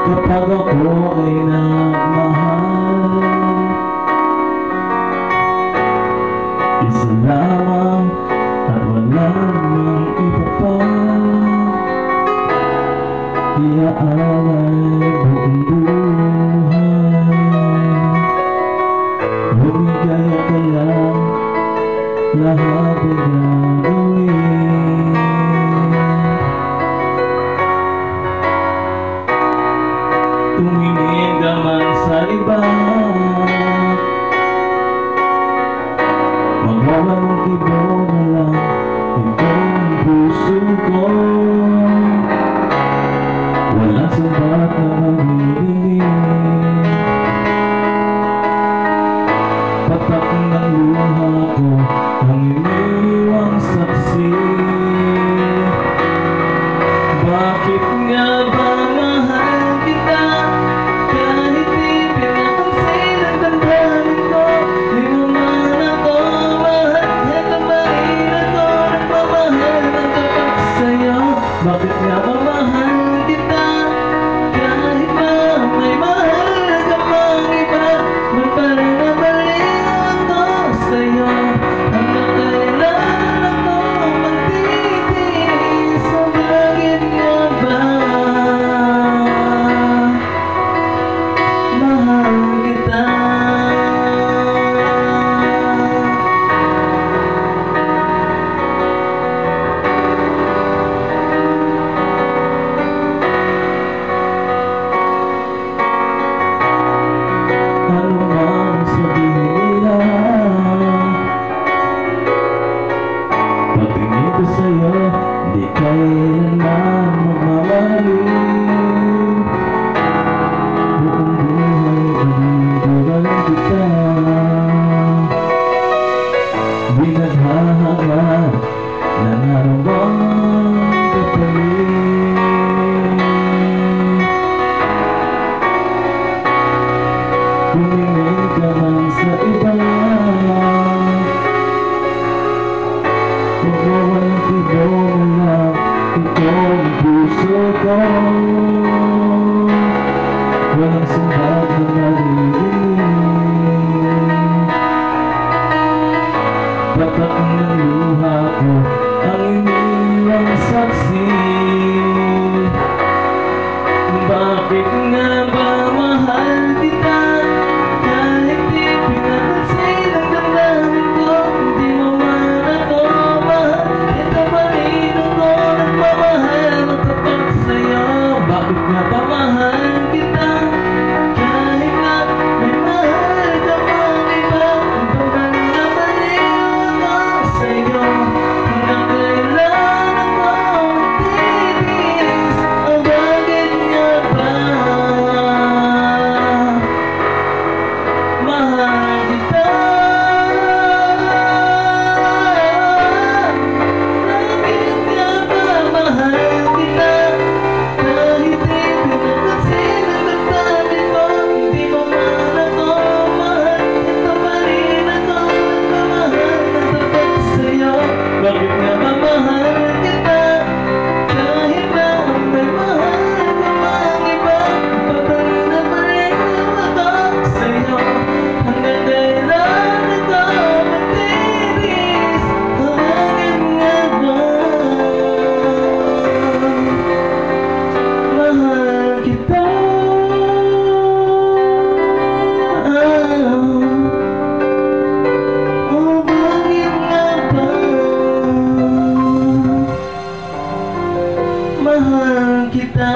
kapag ako ay nagmahal. Isa lamang at wala namang iba pa, iaalay buong buhay. Lumigaya ka lang, lahat ay gagawin. Tumingin ka man sa iba, magwawalong ibo na lang itong puso ko. Walang sabat na magdidinig, patak ng luha ko ang iniwang saksi. Bakit nga ba mahal kita, kahit di pinapansin ang damdamin ko? Di mo man ako mahal, eto ba rin ako nagmamahal ng tapat sa'yo? Bakit nga ba mahal kita, kahit na may mahal ka pang iba? Ba't parang nabaliw ako sa'yo? Hanggang kailan ako magtitiis? O bakit nga ba mahal kita? Ano man sabihin nila, pagtingin ko sa'yo, di kailanman magmamaliw. Buong buhay panindigan kita, di naghahangad na narambang kapalit. Tumingin ka man sa iba, magwawalang ibo na lang itong puso ko. Walang sumbat na naririnig, patak ng luha ko ang iniwang saksi. Bakit nga ba mahal kita, kahit di pinapansin ang damdamin ko? Di mo man ako mahal, ito pa rin ako nagmamahal ng tapat sa'yo. Bakit nga ba mahal kita, kahit na may mahal ka pang iba? Parang nabaliw ako sa'yo. Hanggang kailan ako magtitiis? O bakit nga ba mahal kita? Bakit nga ba mahal kita, kahit di pinapansin ang damdamin ko? Di mo man ako mahal, ito pa rin ako nagmamahal ng tapat sa'yo. Bakit nga ba mahal kita, kahit na may mahal ka pang iba? Parang nabaliw ako sa'yo. Hanggang kailan ako magtitiis? O bakit nga ba mahal kita? O bakit nga ba mahal kita?